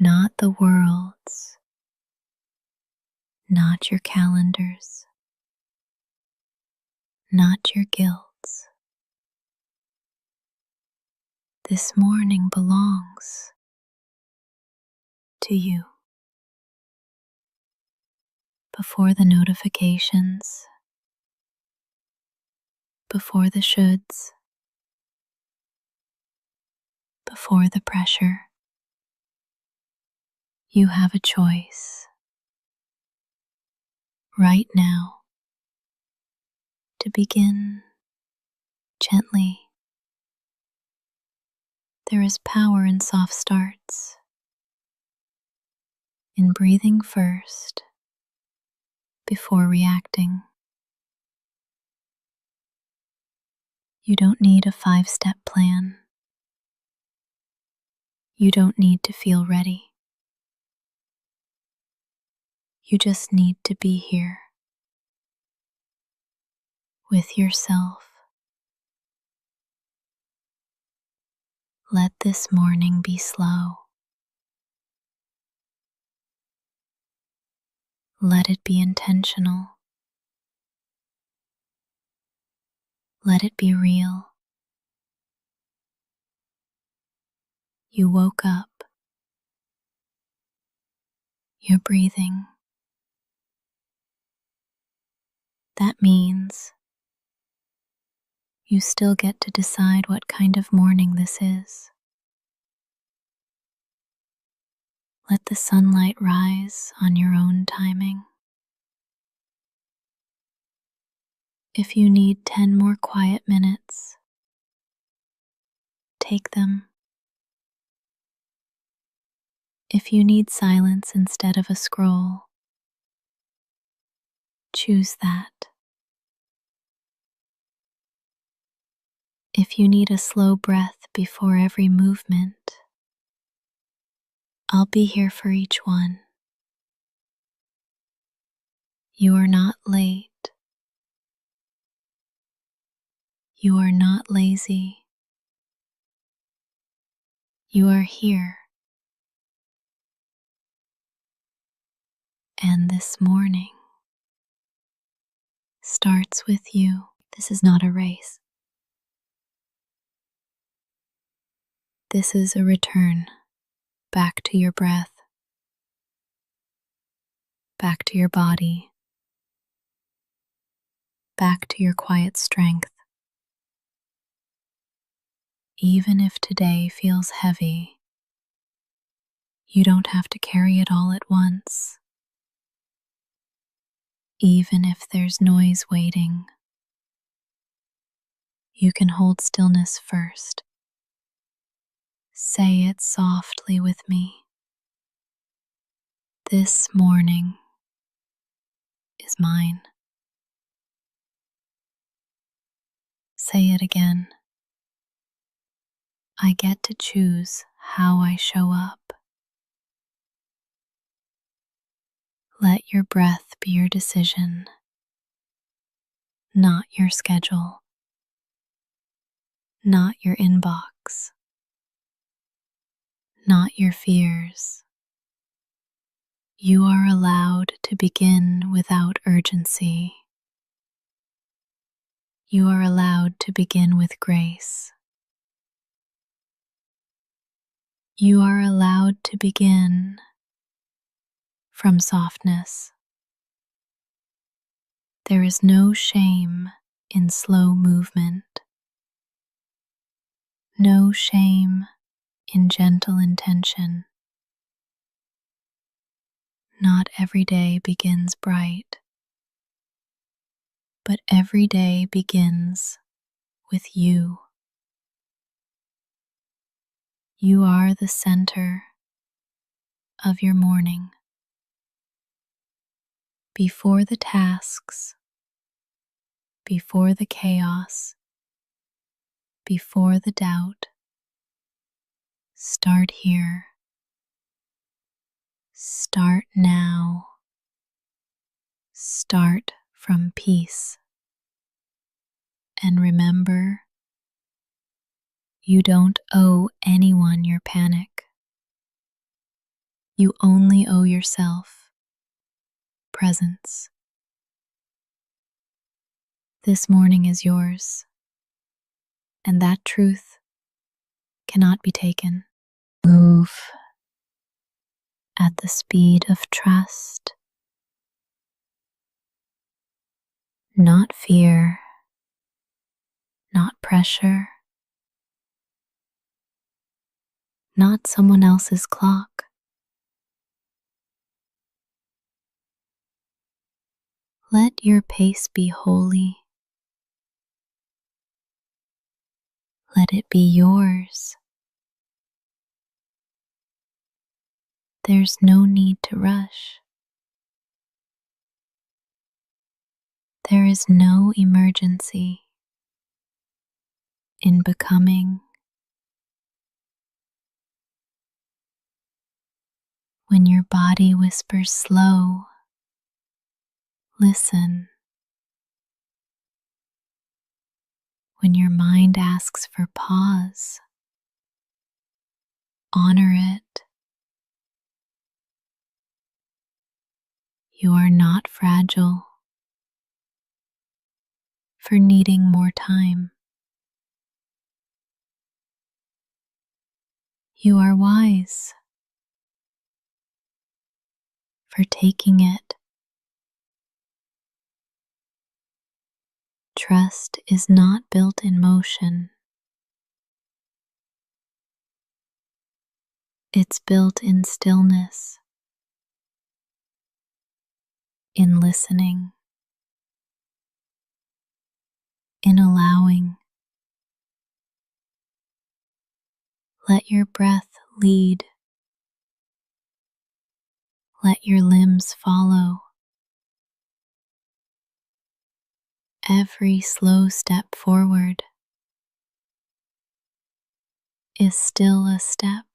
not the world's, not your calendars, not your guilts. This morning belongs to you. Before the notifications, before the shoulds, before the pressure, you have a choice right now to begin gently. There is power in soft starts, in breathing first before reacting. You don't need a 5-step plan. You don't need to feel ready. You just need to be here with yourself. Let this morning be slow. Let it be intentional. Let it be real. You woke up. You're breathing. That means you still get to decide what kind of morning this is. Let the sunlight rise on your own timing. If you need 10 more quiet minutes, take them. If you need silence instead of a scroll, choose that. If you need a slow breath before every movement, I'll be here for each one. You are not late. You are not lazy. You are here. And this morning starts with you. This is not a race. This is a return back to your breath, back to your body, back to your quiet strength. Even if today feels heavy, you don't have to carry it all at once. Even if there's noise waiting, you can hold stillness first. Say it softly with me. This morning is mine. Say it again. I get to choose how I show up. Let your breath be your decision, not your schedule, not your inbox, not your fears. You are allowed to begin without urgency. You are allowed to begin with grace. You are allowed to begin from softness. There is no shame in slow movement, no shame in gentle intention. Not every day begins bright, but every day begins with you. You are the center of your morning. Before the tasks, before the chaos, before the doubt, start here. Start now. Start from peace. And remember, you don't owe anyone your panic. You only owe yourself presence. This morning is yours, and that truth cannot be taken. Move at the speed of trust, not fear, not pressure, not someone else's clock. Let your pace be holy. Let it be yours. There's no need to rush. There is no emergency in becoming. When your body whispers slow, listen. When your mind asks for pause, honor it. You are not fragile for needing more time. You are wise for taking it. Trust is not built in motion. It's built in stillness, in listening, in allowing. Let your breath lead. Let your limbs follow. Every slow step forward is still a step.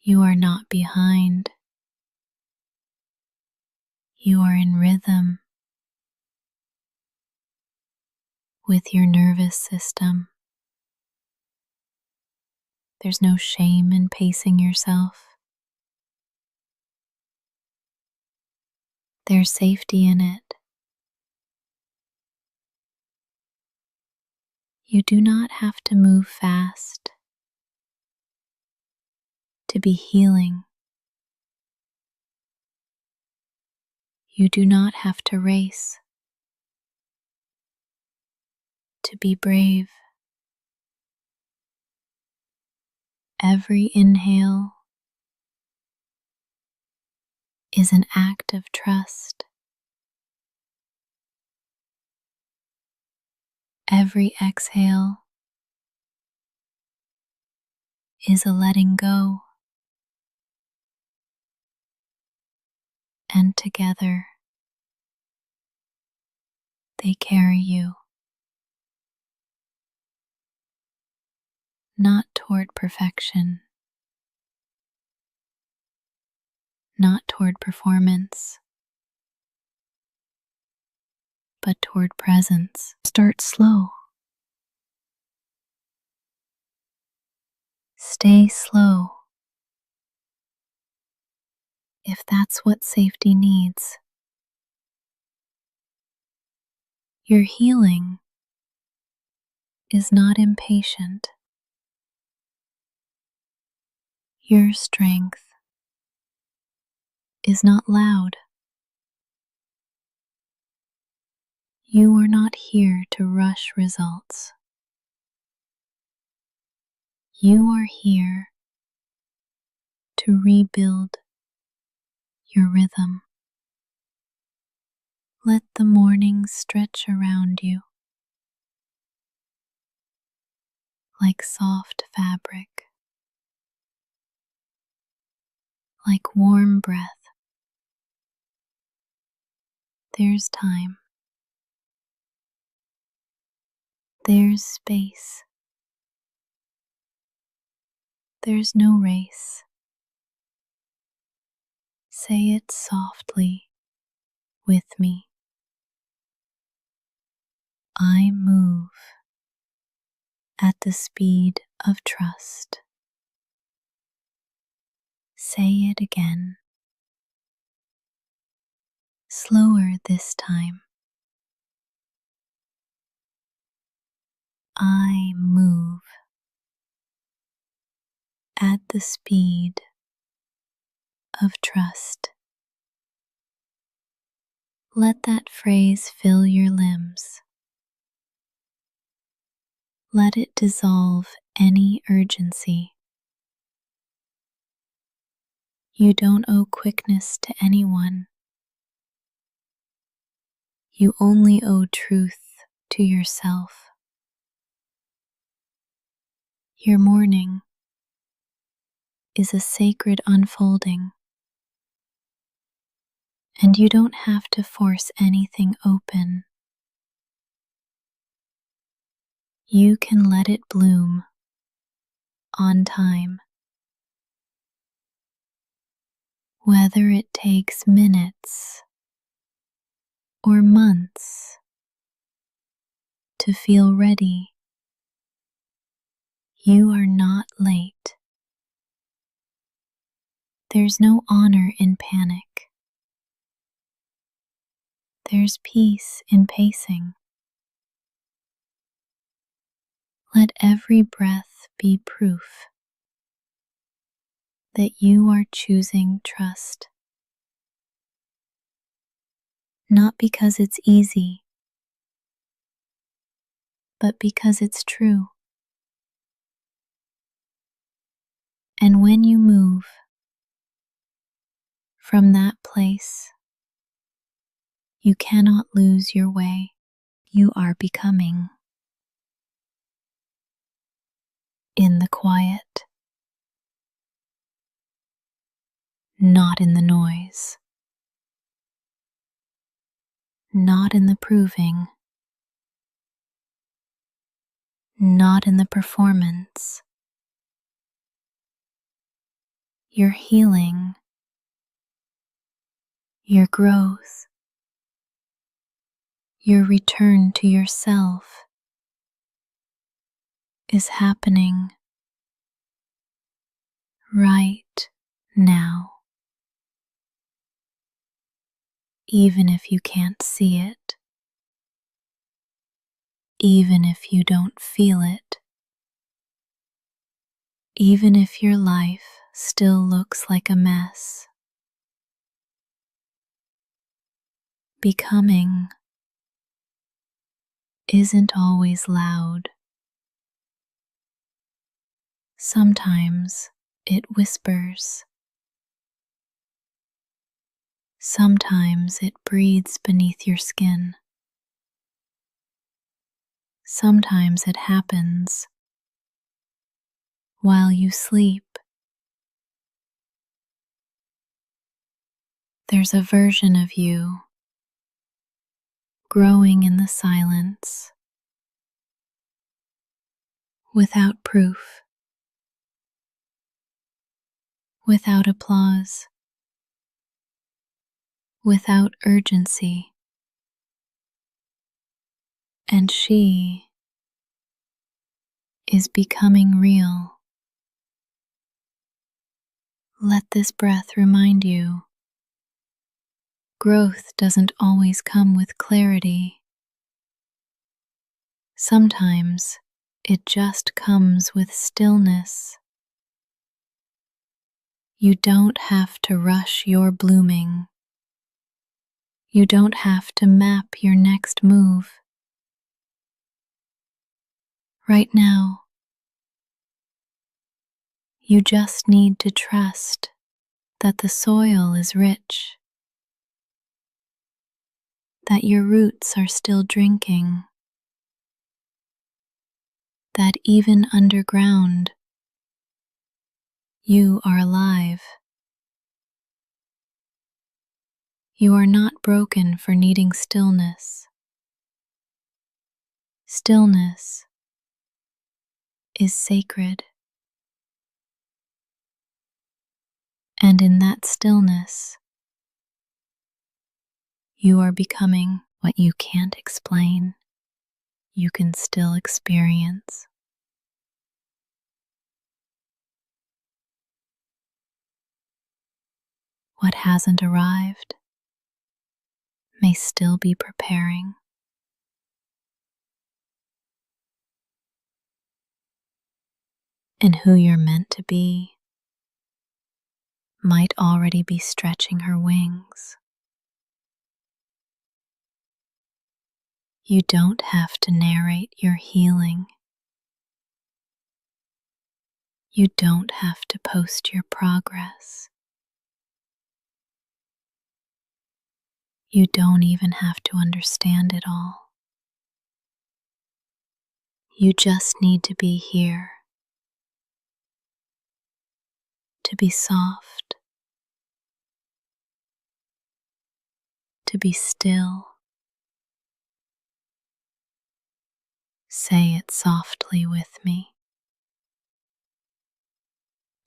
You are not behind. You are in rhythm with your nervous system. There's no shame in pacing yourself. There's safety in it. You do not have to move fast to be healing. You do not have to race to be brave. Every inhale is an act of trust. Every exhale is a letting go. And together, they carry you, not toward perfection, not toward performance, but toward presence. Start slow. Stay slow if that's what safety needs. Your healing is not impatient. Your strength is not loud. You are not here to rush results. You are here to rebuild your rhythm. Let the morning stretch around you like soft fabric, like warm breath. There's time. There's space. There's no race. Say it softly with me. I move at the speed of trust. Say it again, slower this time. I move at the speed of trust. Let that phrase fill your limbs. Let it dissolve any urgency. You don't owe quickness to anyone. You only owe truth to yourself. Your morning is a sacred unfolding, and you don't have to force anything open. You can let it bloom on time. Whether it takes minutes or months to feel ready, you are not late. There's no honor in panic. There's peace in pacing. Let every breath be proof that you are choosing trust. Not because it's easy, but because it's true. And when you move from that place, you cannot lose your way. You are becoming in the quiet, not in the noise, not in the proving, not in the performance. Your healing, your growth, your return to yourself is happening right now. Even if you can't see it, even if you don't feel it, even if your life still looks like a mess, becoming isn't always loud. Sometimes it whispers. Sometimes it breathes beneath your skin. Sometimes it happens while you sleep. There's a version of you growing in the silence, without proof, without applause, without urgency. And she is becoming real. Let this breath remind you, growth doesn't always come with clarity. Sometimes it just comes with stillness. You don't have to rush your blooming. You don't have to map your next move. Right now, you just need to trust that the soil is rich, that your roots are still drinking, that even underground, you are alive. You are not broken for needing stillness. Stillness is sacred. And in that stillness, you are becoming what you can't explain, you can still experience. What hasn't arrived may still be preparing. And who you're meant to be might already be stretching her wings. You don't have to narrate your healing. You don't have to post your progress. You don't even have to understand it all. You just need to be here, to be soft, to be still. Say it softly with me.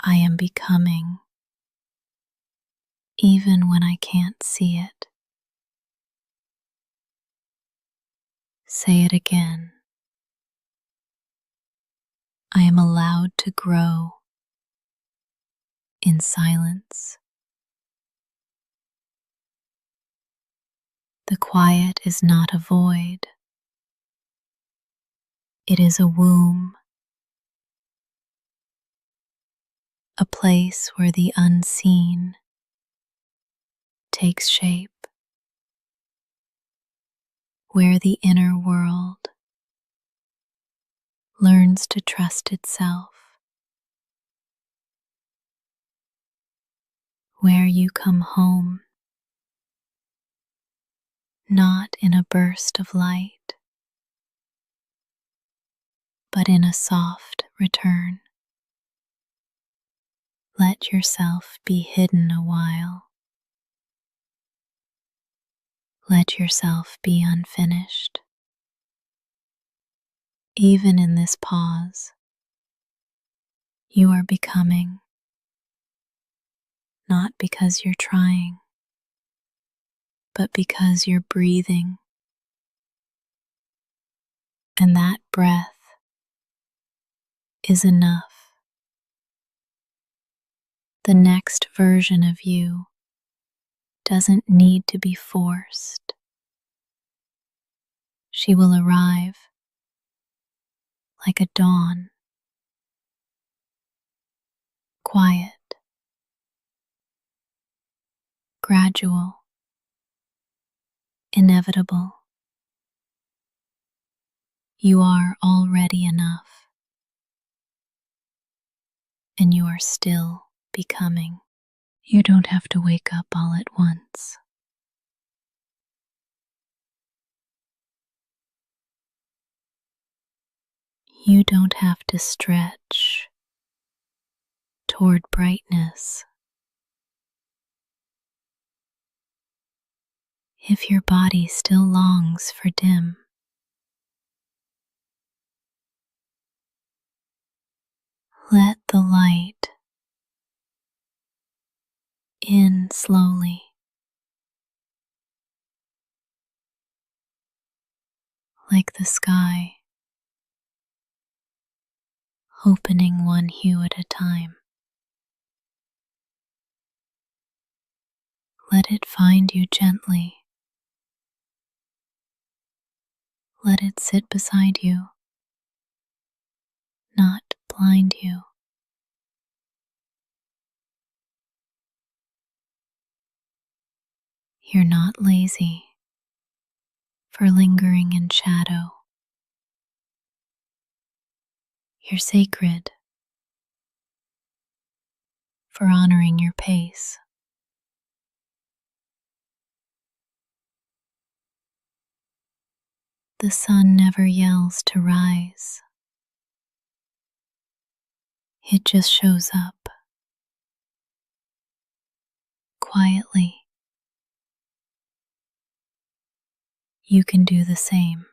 I am becoming, even when I can't see it. Say it again. I am allowed to grow in silence. The quiet is not a void. It is a womb, a place where the unseen takes shape, where the inner world learns to trust itself, where you come home, not in a burst of light, but in a soft return. Let yourself be hidden a while. Let yourself be unfinished. Even in this pause, you are becoming, not because you're trying, but because you're breathing. And that breath is enough. The next version of you doesn't need to be forced. She will arrive like a dawn, quiet, gradual, inevitable. You are already enough, and you are still becoming. You don't have to wake up all at once. You don't have to stretch toward brightness. If your body still longs for dim, let the light in slowly, like the sky, opening one hue at a time. Let it find you gently. Let it sit beside you, not blind you. You're not lazy for lingering in shadow. You're sacred for honoring your pace. The sun never yells to rise. It just shows up quietly. You can do the same.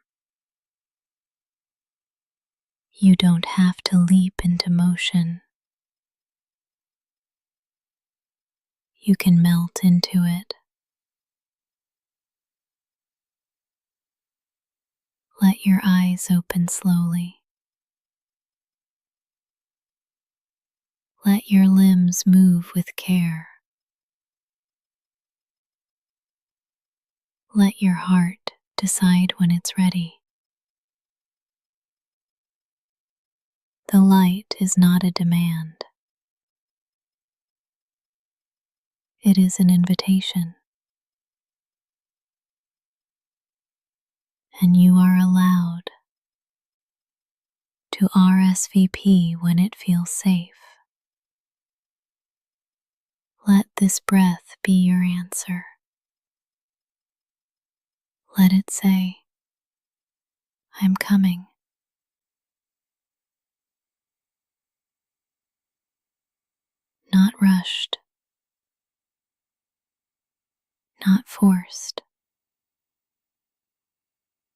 You don't have to leap into motion. You can melt into it. Let your eyes open slowly. Let your limbs move with care. Let your heart decide when it's ready. The light is not a demand. It is an invitation. And you are allowed to RSVP when it feels safe. Let this breath be your answer. Let it say, I'm coming. Not rushed, not forced,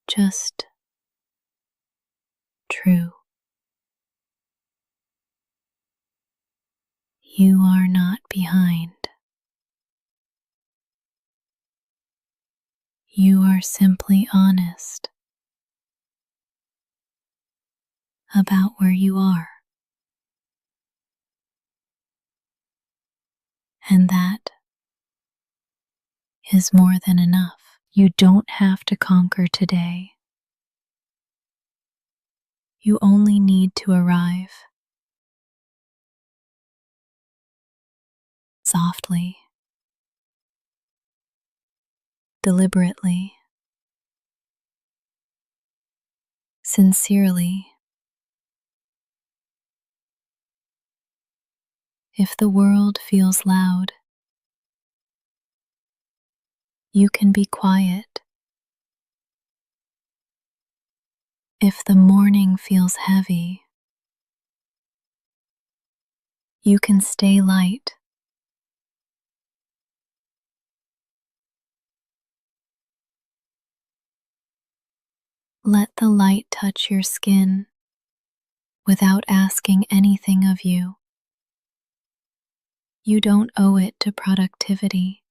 just true. You are not behind. You are simply honest about where you are. And that is more than enough. You don't have to conquer today. You only need to arrive softly, deliberately, sincerely. If the world feels loud, you can be quiet. If the morning feels heavy, you can stay light. Let the light touch your skin without asking anything of you. You don't owe it to productivity.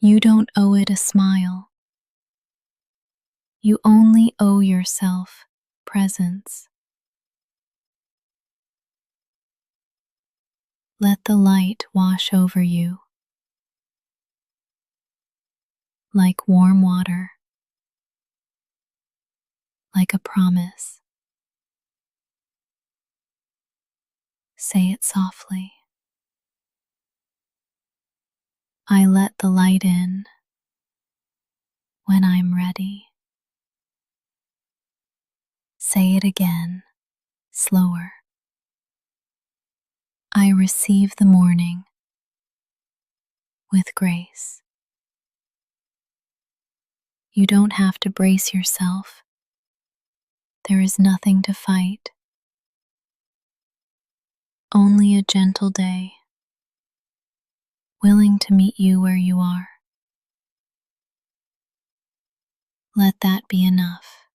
You don't owe it a smile. You only owe yourself presence. Let the light wash over you like warm water, like a promise. Say it softly. I let the light in when I'm ready. Say it again, slower. I receive the morning with grace. You don't have to brace yourself. There is nothing to fight. Only a gentle day, willing to meet you where you are. Let that be enough.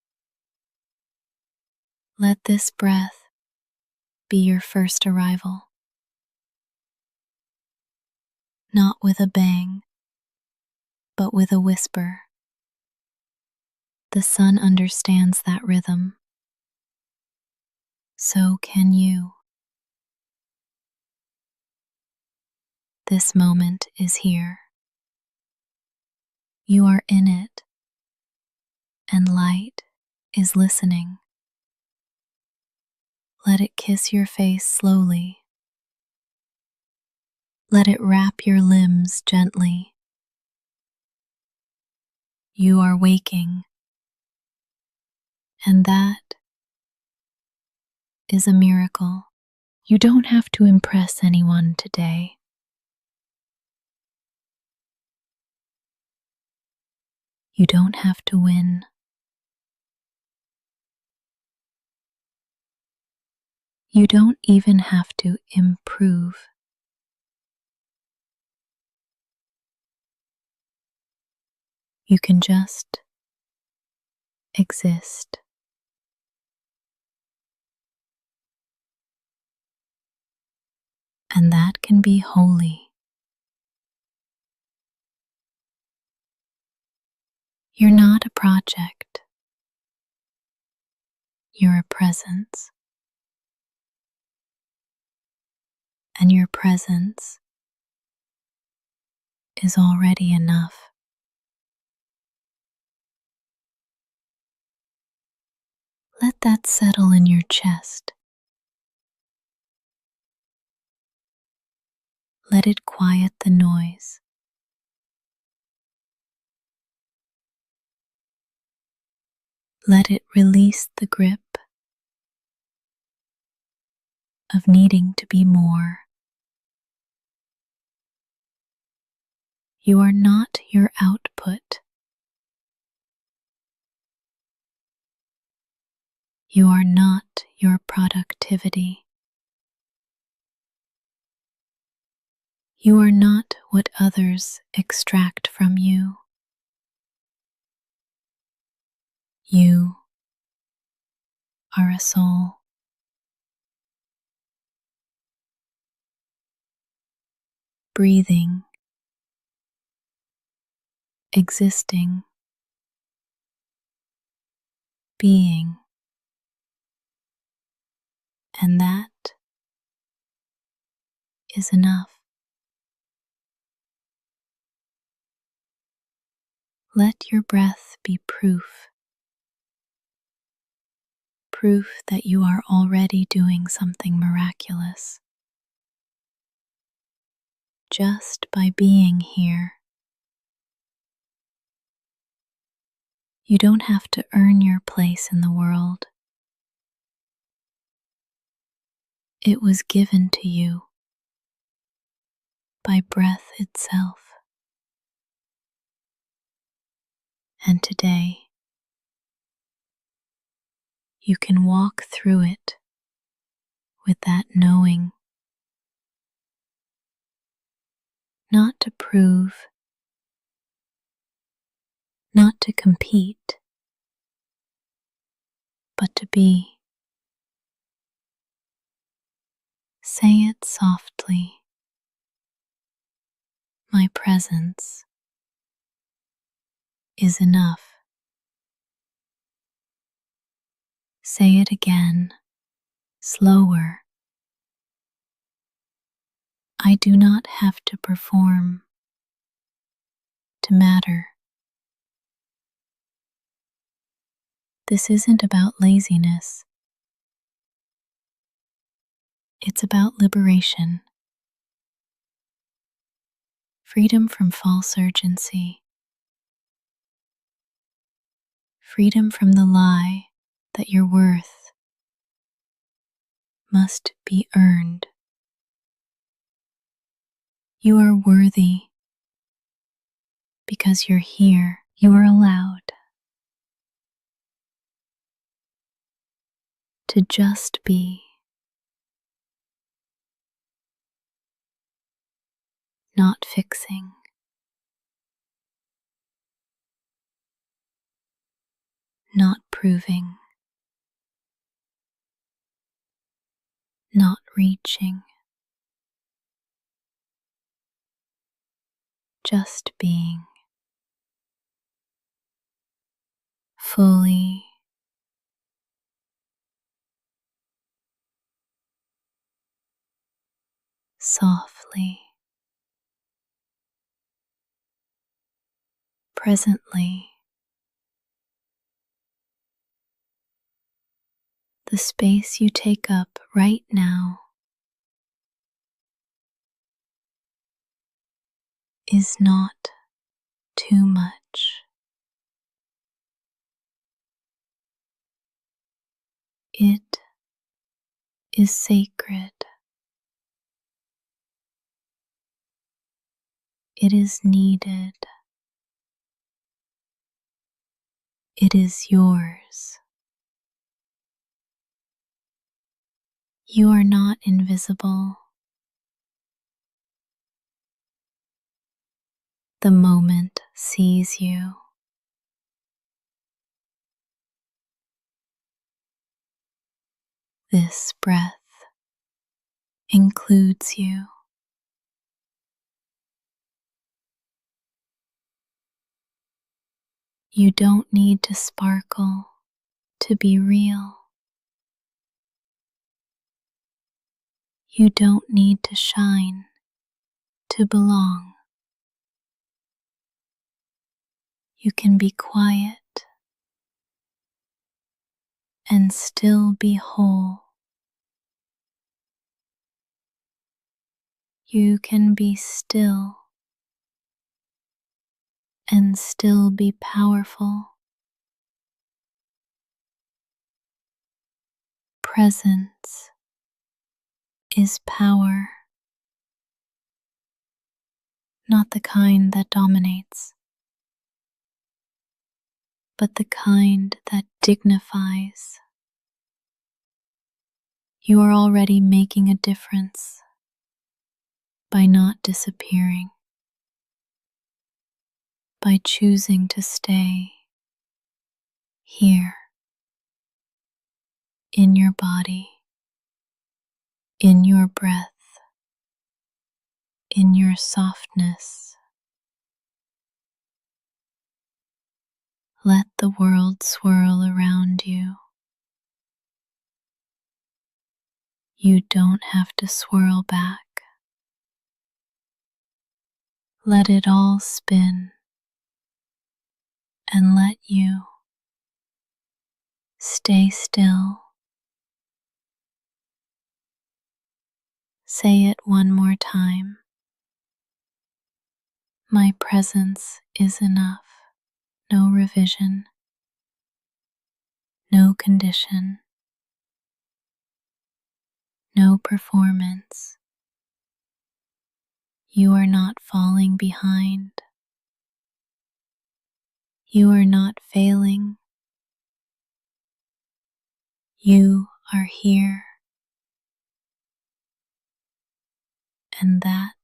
Let this breath be your first arrival. Not with a bang, but with a whisper. The sun understands that rhythm. So can you. This moment is here. You are in it, and light is listening. Let it kiss your face slowly. Let it wrap your limbs gently. You are waking, and that is a miracle. You don't have to impress anyone today. You don't have to win. You don't even have to improve. You can just exist. And that can be holy. You're not a project. You're a presence. And your presence is already enough. Let that settle in your chest. Let it quiet the noise. Let it release the grip of needing to be more. You are not your output. You are not your productivity. You are not what others extract from you. You are a soul. Breathing, existing, being, and that is enough. Let your breath be proof that you are already doing something miraculous. Just by being here, you don't have to earn your place in the world. It was given to you by breath itself. And today, you can walk through it with that knowing, not to prove, not to compete, but to be. Say it softly. My presence is enough. Say it again, slower. I do not have to perform to matter. This isn't about laziness. It's about liberation. Freedom from false urgency. Freedom from the lie that your worth must be earned. You are worthy because you're here. You are allowed to just be, not fixing, not proving, not reaching, just being, fully, softly, presently. The space you take up right now is not too much. It is sacred. It is needed. It is yours. You are not invisible. The moment sees you. This breath includes you. You don't need to sparkle to be real. You don't need to shine to belong. You can be quiet and still be whole. You can be still and still be powerful. Presence is power, not the kind that dominates, but the kind that dignifies. You are already making a difference by not disappearing, by choosing to stay here in your body, in your breath, in your softness. Let the world swirl around you. You don't have to swirl back. Let it all spin and let you stay still. Say it one more time. My presence is enough. No revision, no condition, no performance. You are not falling behind. You are not failing. You are here. And that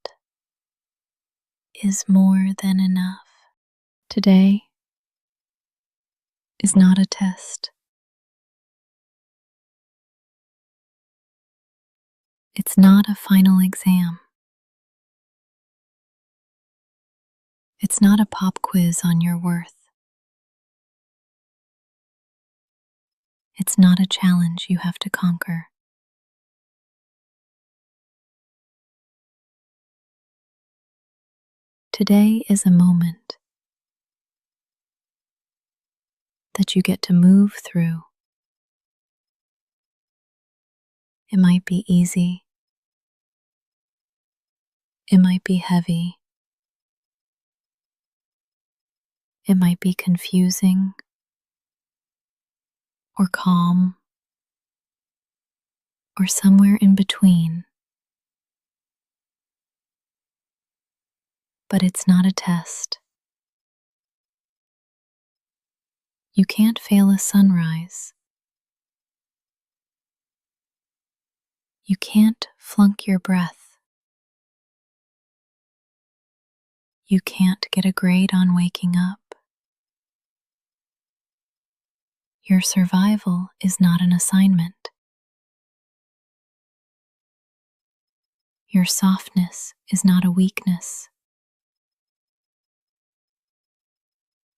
is more than enough. Today is not a test. It's not a final exam. It's not a pop quiz on your worth. It's not a challenge you have to conquer. Today is a moment that you get to move through. It might be easy. It might be heavy. It might be confusing or calm or somewhere in between. But it's not a test. You can't fail a sunrise. You can't flunk your breath. You can't get a grade on waking up. Your survival is not an assignment. Your softness is not a weakness.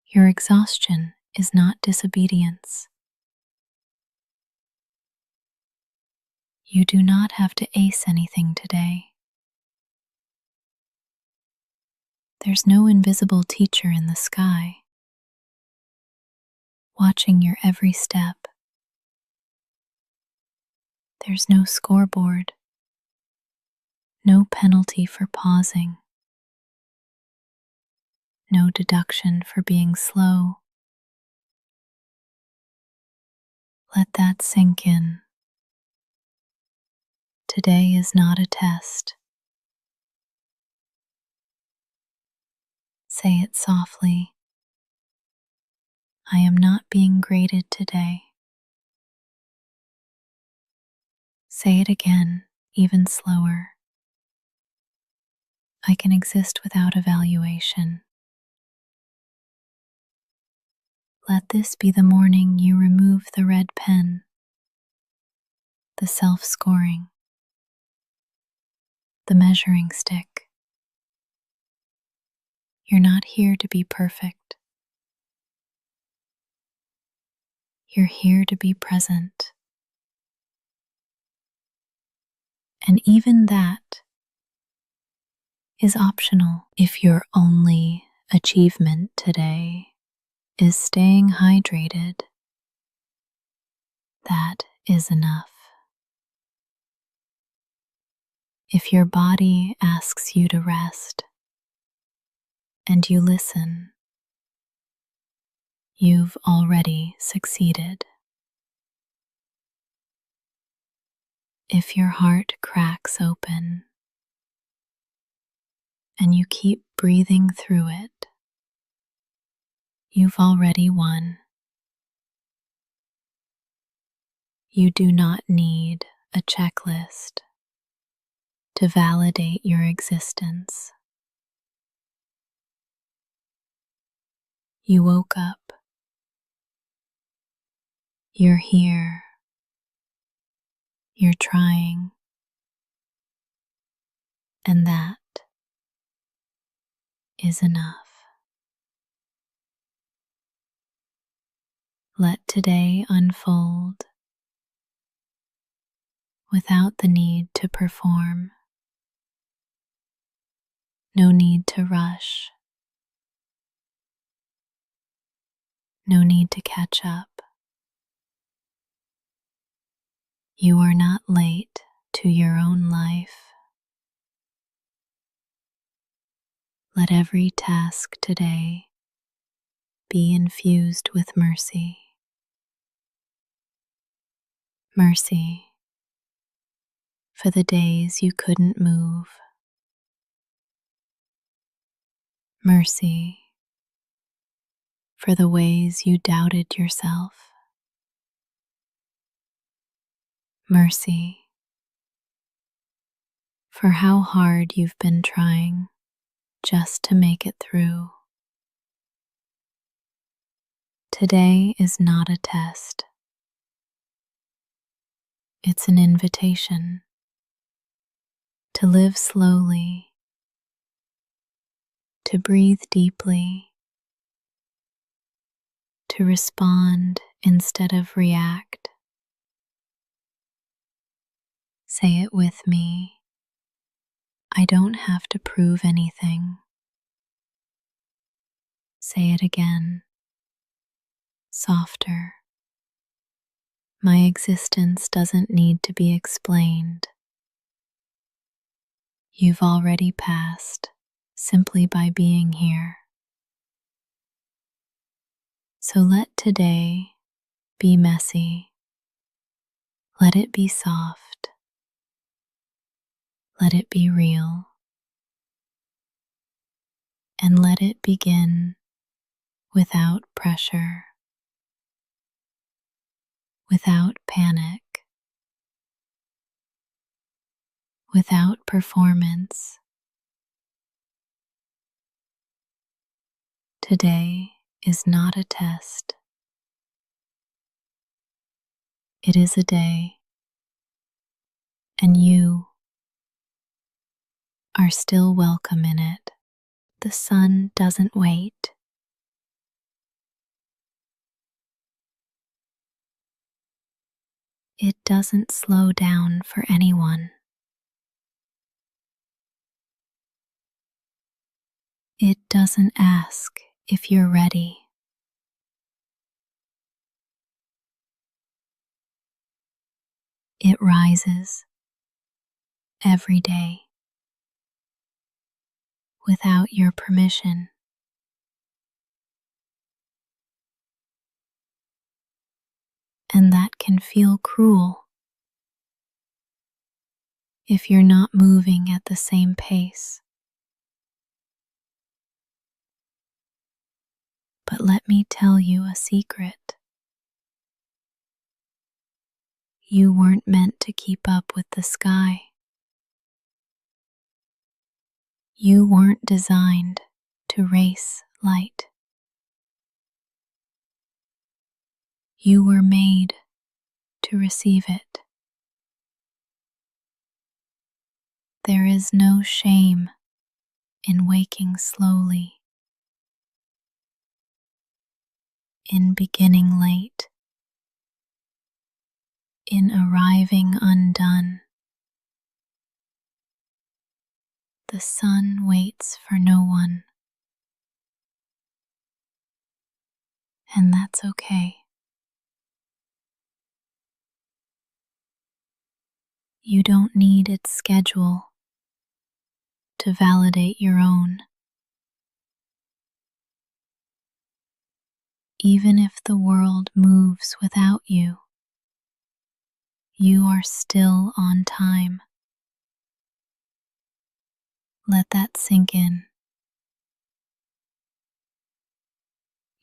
Your exhaustion is not disobedience. You do not have to ace anything today. There's no invisible teacher in the sky, watching your every step. There's no scoreboard, no penalty for pausing, no deduction for being slow. Let that sink in. Today is not a test. Say it softly. I am not being graded today. Say it again, even slower. I can exist without evaluation. Let this be the morning you remove the red pen, the self-scoring, the measuring stick. You're not here to be perfect. You're here to be present. And even that is optional. If your only achievement today is staying hydrated. That is enough. If your body asks you to rest and you listen, you've already succeeded. If your heart cracks open and you keep breathing through it, you've already won. You do not need a checklist to validate your existence. You woke up. You're here. You're trying. And that is enough. Let today unfold without the need to perform. No need to rush. No need to catch up. You are not late to your own life. Let every task today be infused with mercy. Mercy for the days you couldn't move. Mercy for the ways you doubted yourself. Mercy for how hard you've been trying just to make it through. Today is not a test. It's an invitation to live slowly, to breathe deeply, to respond instead of react. Say it with me. I don't have to prove anything. Say it again, softer. My existence doesn't need to be explained. You've already passed simply by being here. So let today be messy. Let it be soft. Let it be real. And let it begin without pressure, without panic, without performance. Today is not a test. It is a day, and you are still welcome in it. The sun doesn't wait. It doesn't slow down for anyone. It doesn't ask if you're ready. It rises every day without your permission. And that can feel cruel if you're not moving at the same pace. But let me tell you a secret. You weren't meant to keep up with the sky. You weren't designed to race light. You were made to receive it. There is no shame in waking slowly, in beginning late, in arriving undone. The sun waits for no one. and that's okay. You don't need its schedule to validate your own. Even if the world moves without you, you are still on time. Let that sink in.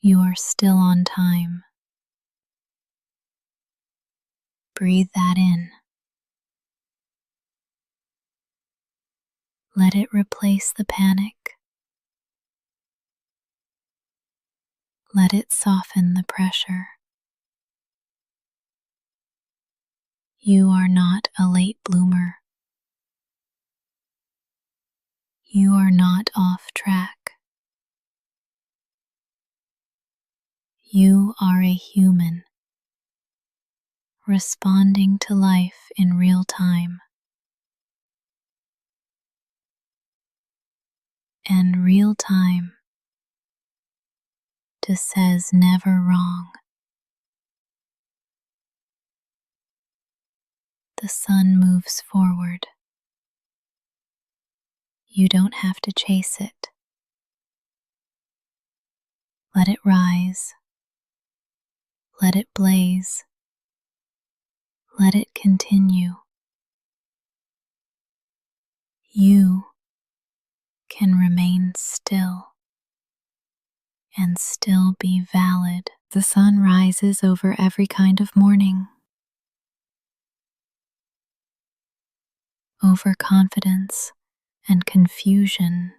You are still on time. Breathe that in. Let it replace the panic. Let it soften the pressure. You are not a late bloomer. You are not off track. You are a human, responding to life in real time. And real time just says never wrong. The sun moves forward. You don't have to chase it. Let it rise. Let it blaze. Let it continue. You can remain still and still be valid. The sun rises over every kind of morning, over confidence and confusion,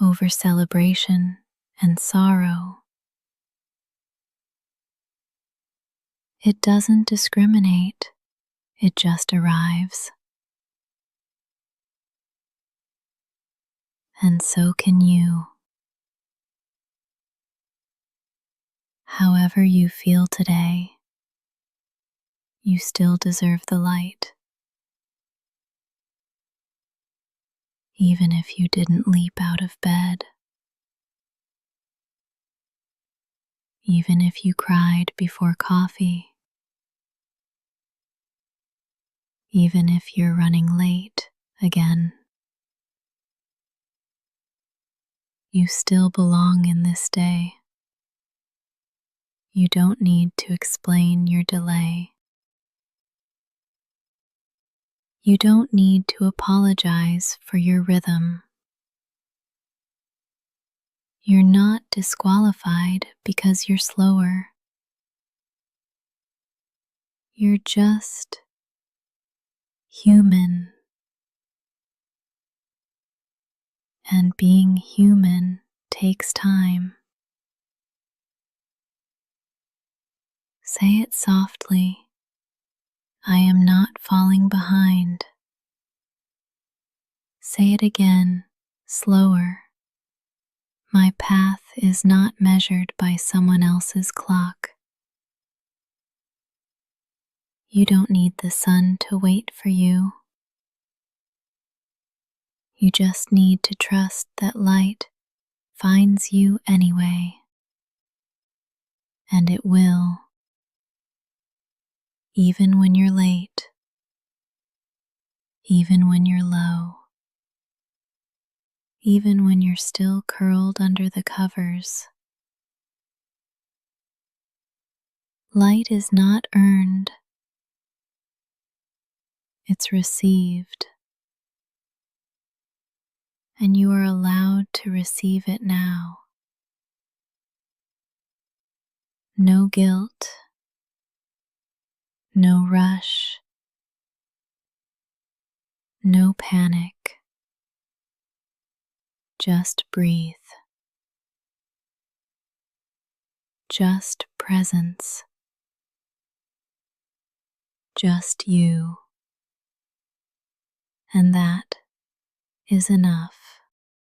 over celebration and sorrow. It doesn't discriminate, it just arrives. And so can you. However you feel today, you still deserve the light. Even if you didn't leap out of bed, even if you cried before coffee, even if you're running late again, you still belong in this day. You don't need to explain your delay. You don't need to apologize for your rhythm. You're not disqualified because you're slower. You're just human. And being human takes time. Say it softly. I am not falling behind. Say it again, slower. My path is not measured by someone else's clock. You don't need the sun to wait for you. You just need to trust that light finds you anyway. And it will, even when you're late, even when you're low, even when you're still curled under the covers. Light is not earned, it's received. And you are allowed to receive it now. No guilt, no rush, no panic. Just breathe. Just presence. Just you. And that is enough.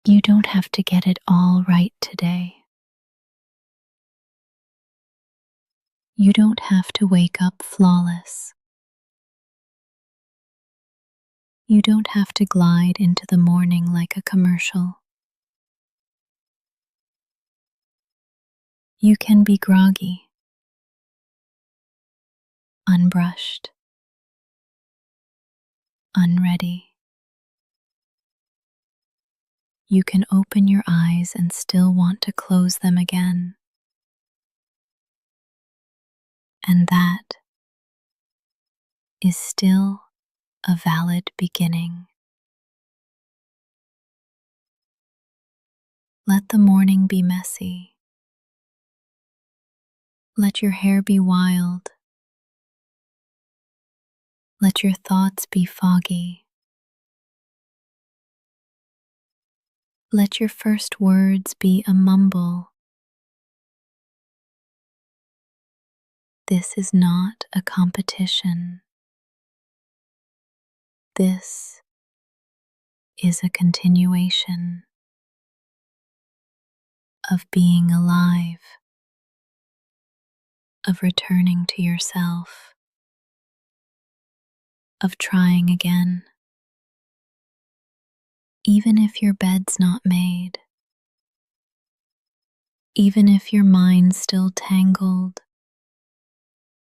You don't have to get it all right today. You don't have to wake up flawless. You don't have to glide into the morning like a commercial. You can be groggy, unbrushed, unready. You can open your eyes and still want to close them again. And that is still a valid beginning. Let the morning be messy. Let your hair be wild. Let your thoughts be foggy. Let your first words be a mumble. This is not a competition. This is a continuation of being alive, of returning to yourself, of trying again. Even if your bed's not made, even if your mind's still tangled,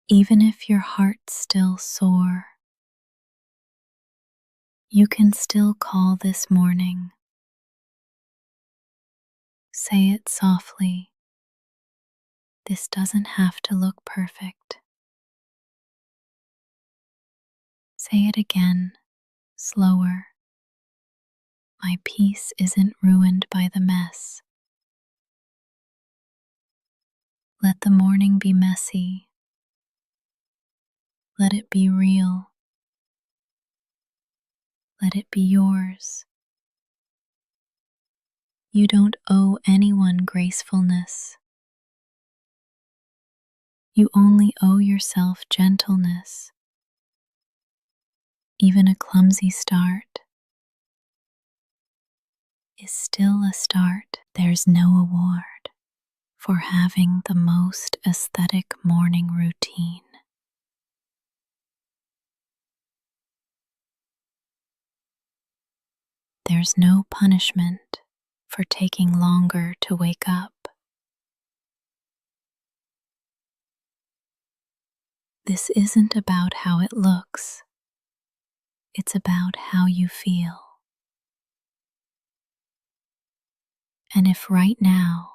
even if your heart's still sore, you can still call this morning. Say it softly. This doesn't have to look perfect. Say it again, slower. My peace isn't ruined by the mess. Let the morning be messy. Let it be real. Let it be yours. You don't owe anyone gracefulness. You only owe yourself gentleness. Even a clumsy start is still a start. There's no award for having the most aesthetic morning routine. There's no punishment for taking longer to wake up. This isn't about how it looks. It's about how you feel. And if right now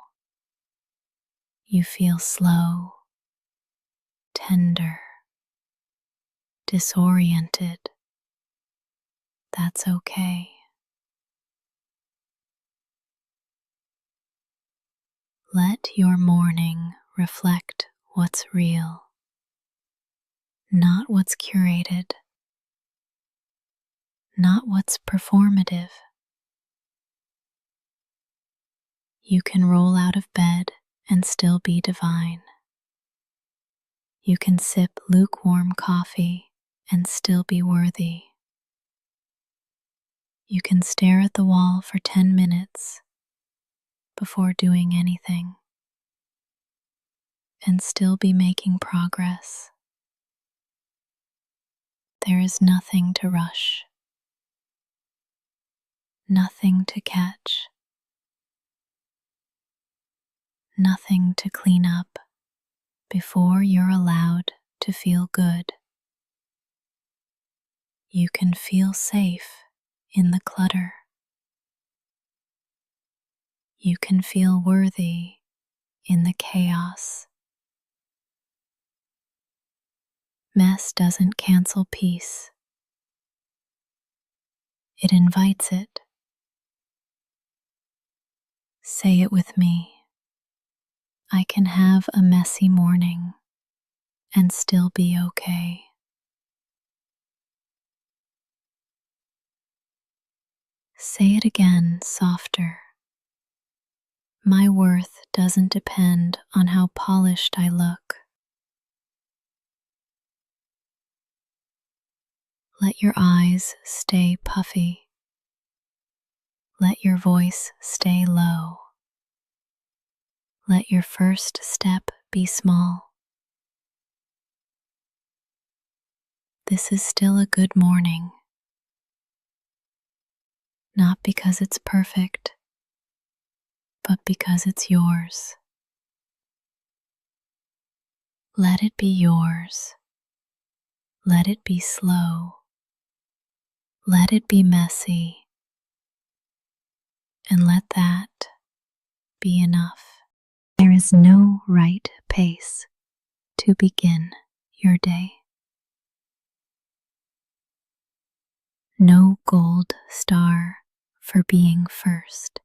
you feel slow, tender, disoriented, that's okay. Let your morning reflect what's real, not what's curated, not what's performative. You can roll out of bed and still be divine. You can sip lukewarm coffee and still be worthy. You can stare at the wall for 10 minutes before doing anything and still be making progress. There is nothing to rush, nothing to catch, nothing to clean up before you're allowed to feel good. You can feel safe in the clutter. You can feel worthy in the chaos. Mess doesn't cancel peace. It invites it. Say it with me. I can have a messy morning and still be okay. Say it again, softer. My worth doesn't depend on how polished I look. Let your eyes stay puffy. Let your voice stay low. Let your first step be small. This is still a good morning. Not because it's perfect, but because it's yours. Let it be yours. Let it be slow. Let it be messy. And let that be enough. There is no right pace to begin your day. No gold star for being first.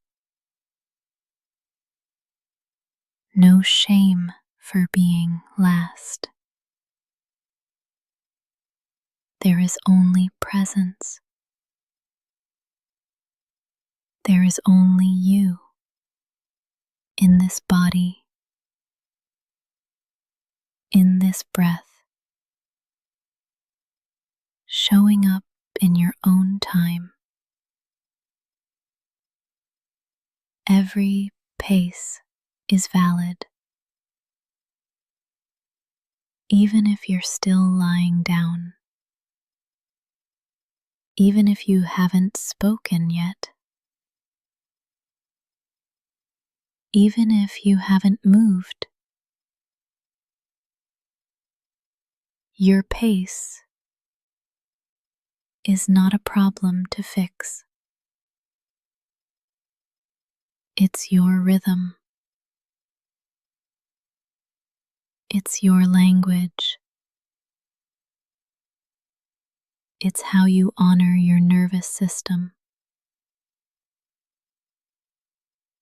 No shame for being last. There is only presence. There is only you in this body, in this breath, showing up in your own time. Every pace is valid. Even if you're still lying down, even if you haven't spoken yet, even if you haven't moved, your pace is not a problem to fix. It's your rhythm. It's your language. It's how you honor your nervous system.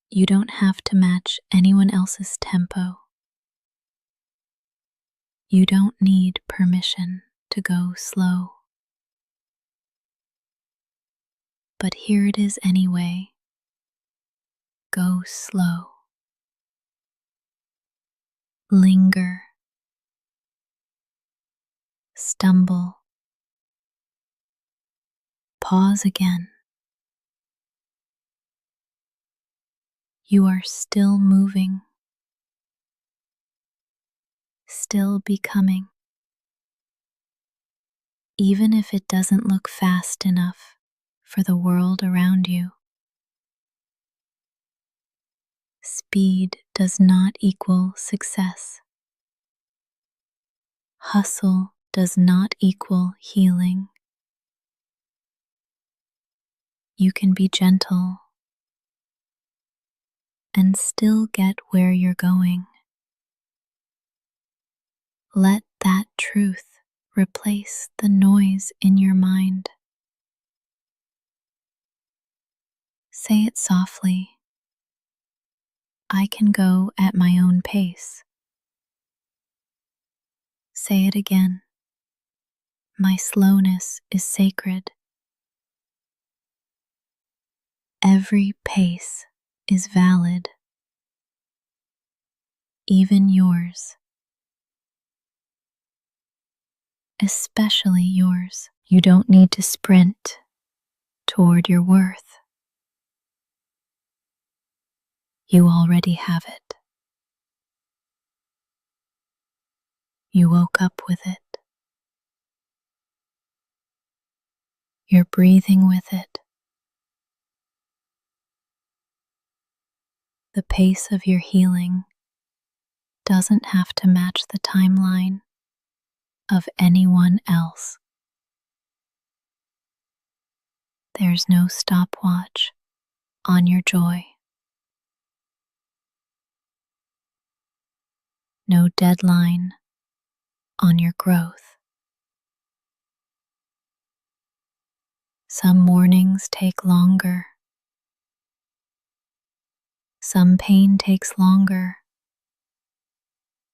You don't have to match anyone else's tempo. You don't need permission to go slow. But here it is anyway. Go slow. Linger. Stumble. Pause again. You are still moving, still becoming, even if it doesn't look fast enough for the world around you. Speed does not equal success. Hustle does not equal healing. You can be gentle and still get where you're going. Let that truth replace the noise in your mind. Say it softly. I can go at my own pace. Say it again. My slowness is sacred. Every pace is valid, even yours. Especially yours. You don't need to sprint toward your worth. You already have it. You woke up with it. You're breathing with it. The pace of your healing doesn't have to match the timeline of anyone else. There's no stopwatch on your joy. No deadline on your growth. Some mornings take longer. Some pain takes longer.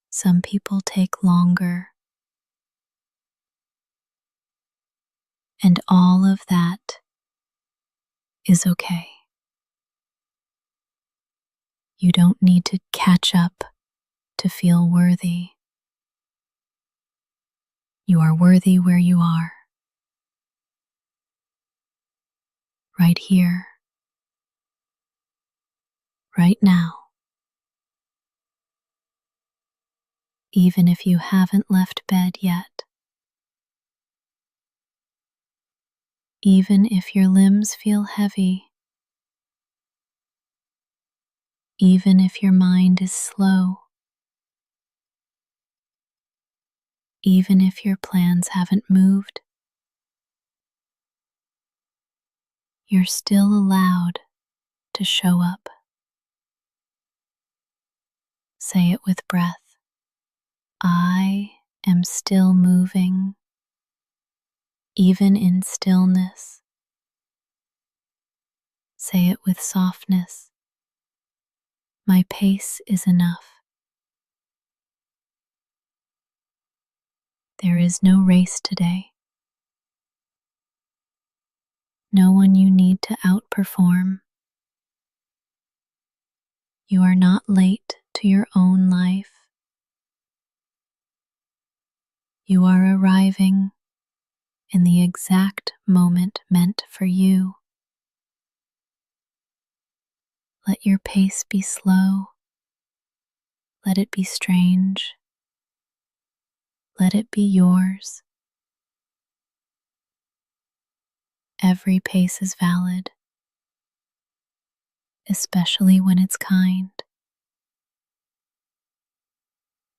Some people take longer. And all of that is okay. You don't need to catch up to feel worthy. You are worthy where you are. Right here. Right now. Even if you haven't left bed yet. Even if your limbs feel heavy. Even if your mind is slow. Even if your plans haven't moved, you're still allowed to show up. Say it with breath. I am still moving, even in stillness. Say it with softness. My pace is enough. There is no race today. No one you need to outperform. You are not late to your own life. You are arriving in the exact moment meant for you. Let your pace be slow. Let it be strange. Let it be yours. Every pace is valid, especially when it's kind,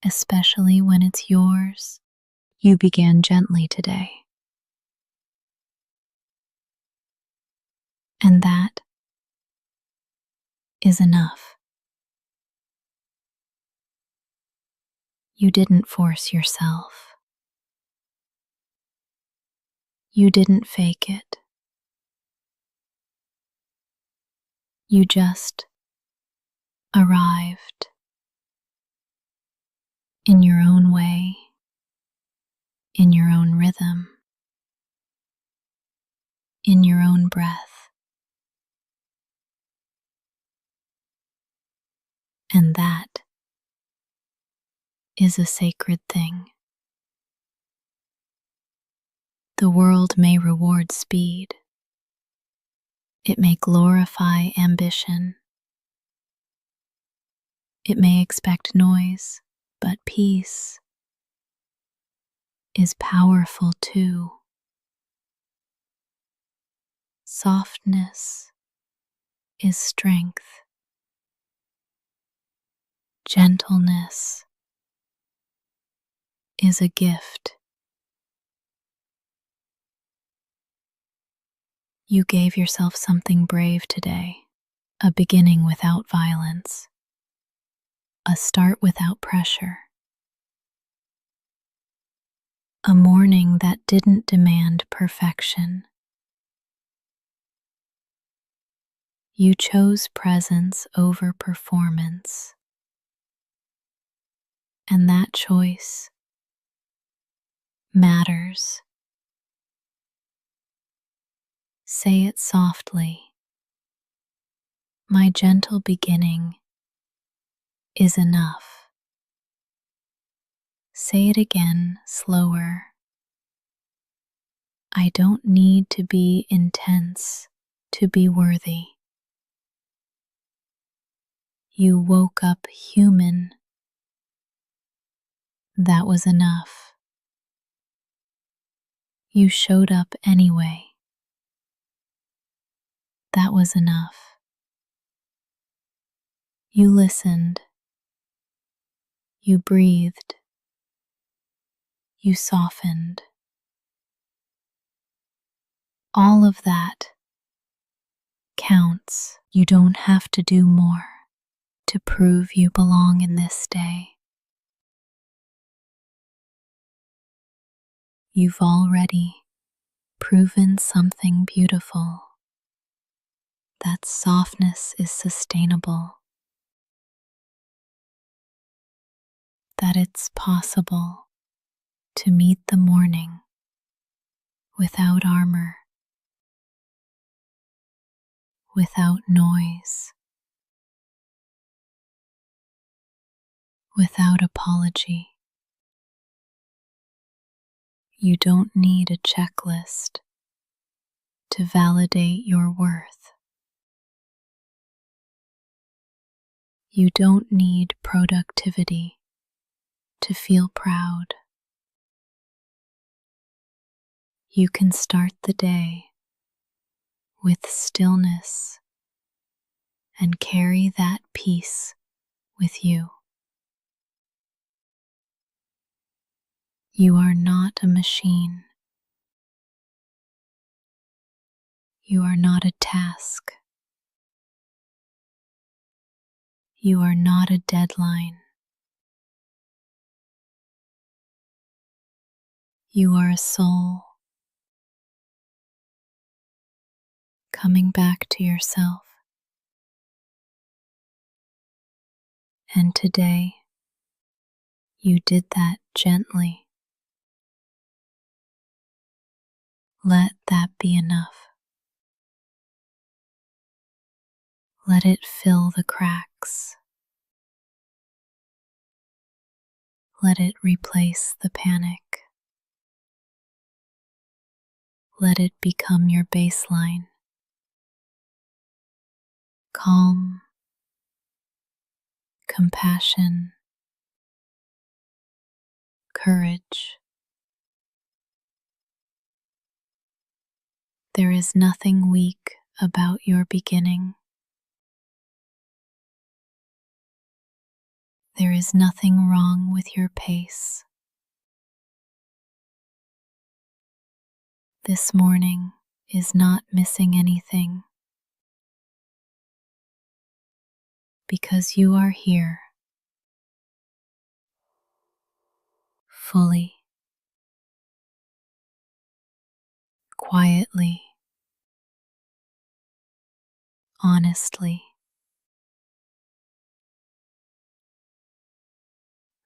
especially when it's yours. You began gently today, and that is enough. You didn't force yourself. You didn't fake it. You just arrived in your own way, in your own rhythm, in your own breath. And that is a sacred thing. The world may reward speed. It may glorify ambition. It may expect noise, but peace is powerful too. Softness is strength. Gentleness is a gift. You gave yourself something brave today, a beginning without violence, a start without pressure, a morning that didn't demand perfection. You chose presence over performance, and that choice matters. Say it softly. My gentle beginning is enough. Say it again, slower. I don't need to be intense to be worthy. You woke up human. That was enough. You showed up anyway. That was enough. You listened. You breathed. You softened. All of that counts. You don't have to do more to prove you belong in this day. You've already proven something beautiful. That softness is sustainable. That it's possible to meet the morning without armor, without noise, without apology. You don't need a checklist to validate your worth. You don't need productivity to feel proud. You can start the day with stillness and carry that peace with you. You are not a machine. You are not a task. You are not a deadline. You are a soul coming back to yourself. And today, you did that gently. Let that be enough. Let it fill the cracks. Let it replace the panic. Let it become your baseline. Calm, compassion, courage. There is nothing weak about your beginning. There is nothing wrong with your pace. This morning is not missing anything because you are here fully, quietly, honestly.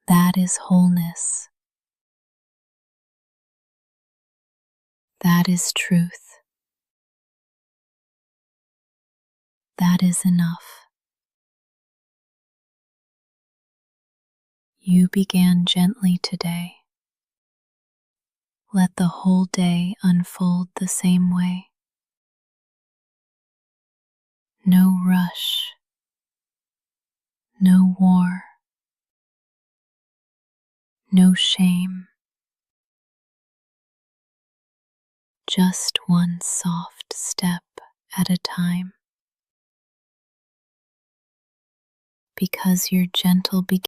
That is wholeness. That is truth. That is enough. You began gently today. Let the whole day unfold the same way. No rush, no war, no shame. Just one soft step at a time. Because your gentle beginning